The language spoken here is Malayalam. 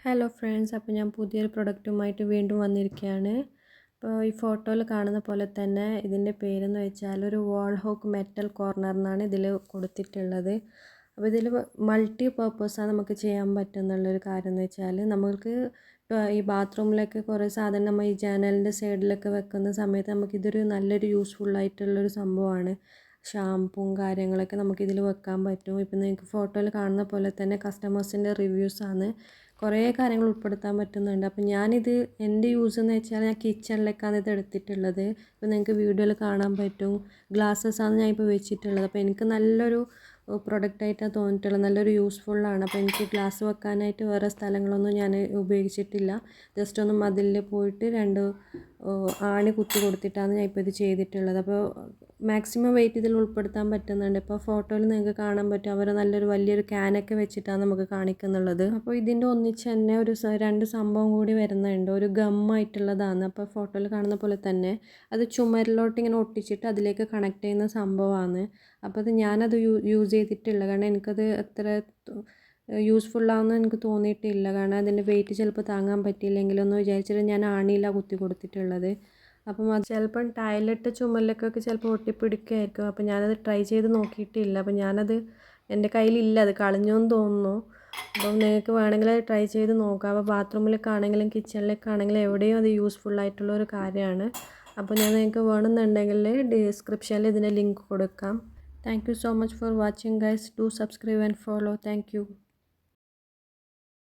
ഹലോ ഫ്രണ്ട്സ്, അപ്പോൾ ഞാൻ പുതിയൊരു പ്രൊഡക്റ്റുമായിട്ട് വീണ്ടും വന്നിരിക്കുകയാണ്. അപ്പോൾ ഈ ഫോട്ടോയിൽ കാണുന്ന പോലെ തന്നെ ഇതിൻ്റെ പേരെന്ന് വെച്ചാൽ ഒരു വാൾ ഹോക്ക് മെറ്റൽ കോർണർ എന്നാണ് ഇതിൽ കൊടുത്തിട്ടുള്ളത്. അപ്പോൾ ഇതിൽ മൾട്ടി പർപ്പസാണ് നമുക്ക് ചെയ്യാൻ പറ്റുന്നുള്ളൊരു കാര്യം എന്ന് വെച്ചാൽ നമ്മൾക്ക് ഈ ബാത്റൂമിലൊക്കെ കുറേ സാധനം നമ്മൾ ഈ ജനലിൻ്റെ സൈഡിലൊക്കെ വെക്കുന്ന സമയത്ത് നമുക്കിതൊരു നല്ലൊരു യൂസ്ഫുള്ളായിട്ടുള്ളൊരു സംഭവമാണ്. ഷാമ്പും കാര്യങ്ങളൊക്കെ നമുക്കിതിൽ വെക്കാൻ പറ്റും. ഇപ്പം നിങ്ങൾക്ക് ഫോട്ടോയിൽ കാണുന്ന പോലെ തന്നെ കസ്റ്റമേഴ്സിൻ്റെ റിവ്യൂസാണ്. കുറേ കാര്യങ്ങൾ ഉൾപ്പെടുത്താൻ പറ്റുന്നുണ്ട്. അപ്പം ഞാനിത് എൻ്റെ യൂസ് എന്ന് വെച്ചാൽ ഞാൻ കിച്ചണിലേക്കാണ് ഇത് എടുത്തിട്ടുള്ളത്. ഇപ്പോൾ നിങ്ങൾക്ക് വീഡിയോയിൽ കാണാൻ പറ്റും. ഗ്ലാസ്സസാണ് ഞാൻ ഇപ്പോൾ വെച്ചിട്ടുള്ളത്. അപ്പോൾ എനിക്ക് നല്ലൊരു പ്രൊഡക്റ്റായിട്ടാണ് തോന്നിയിട്ടുള്ളത്. നല്ലൊരു യൂസ്ഫുള്ളാണ്. അപ്പോൾ എനിക്ക് ഗ്ലാസ് വെക്കാനായിട്ട് വേറെ സ്ഥലങ്ങളൊന്നും ഞാൻ ഉപയോഗിച്ചിട്ടില്ല. ജസ്റ്റ് ഒന്ന് മതിലിൽ പോയിട്ട് രണ്ട് ആണി കുത്തി കൊടുത്തിട്ടാണ് ഞാൻ ഇപ്പോൾ ഇത് ചെയ്തിട്ടുള്ളത്. അപ്പോൾ മാക്സിമം വെയിറ്റ് ഇതിൽ ഉൾപ്പെടുത്താൻ പറ്റുന്നുണ്ട്. ഇപ്പോൾ ഫോട്ടോയിൽ നിങ്ങൾക്ക് കാണാൻ പറ്റും അവർ നല്ലൊരു വലിയൊരു ക്യാനൊക്കെ വെച്ചിട്ടാണ് നമുക്ക് കാണിക്കുന്നുള്ളത്. അപ്പോൾ ഇതിൻ്റെ ഒന്നിച്ച് തന്നെ ഒരു രണ്ട് സംഭവം കൂടി വരുന്നുണ്ട്. ഒരു ഗമ്മായിട്ടുള്ളതാണ്. അപ്പോൾ ഫോട്ടോയിൽ കാണുന്ന പോലെ തന്നെ അത് ചുമരിലോട്ട് ഇങ്ങനെ ഒട്ടിച്ചിട്ട് അതിലേക്ക് കണക്ട് ചെയ്യുന്ന സംഭവമാണ്. അപ്പോൾ അത് ഞാനത് യൂസ് ചെയ്തിട്ടില്ല. കാരണം എനിക്കത് അത്ര യൂസ്ഫുള്ളാണെന്ന് എനിക്ക് തോന്നിയിട്ടില്ല. കാരണം അതിൻ്റെ വെയിറ്റ് ചിലപ്പോൾ താങ്ങാൻ പറ്റിയില്ലെങ്കിലൊന്ന് വിചാരിച്ചിട്ട് ഞാൻ ആണിയില്ല കുത്തി കൊടുത്തിട്ടുള്ളത്. അപ്പം അത് ചിലപ്പം ടൈലിട്ട ചുമലിലേക്കൊക്കെ ചിലപ്പോൾ ഒട്ടിപ്പിടിക്കുമായിരിക്കും. അപ്പം ഞാനത് ട്രൈ ചെയ്ത് നോക്കിയിട്ടില്ല. അപ്പം ഞാനത് എൻ്റെ കയ്യിലില്ല, അത് കളഞ്ഞോന്ന് തോന്നുന്നു. അപ്പം നിങ്ങൾക്ക് വേണമെങ്കിൽ അത് ട്രൈ ചെയ്ത് നോക്കാം. അപ്പോൾ ബാത്റൂമിലൊക്കെ ആണെങ്കിലും കിച്ചണിലൊക്കെ ആണെങ്കിലും എവിടെയും അത് യൂസ്ഫുള്ളായിട്ടുള്ള ഒരു കാര്യമാണ്. അപ്പോൾ ഞാൻ നിങ്ങൾക്ക് വേണമെന്നുണ്ടെങ്കിൽ ഡിസ്ക്രിപ്ഷനിൽ ഇതിൻ്റെ ലിങ്ക് കൊടുക്കാം. Thank you so much for watching guys. Do subscribe and follow. Thank you.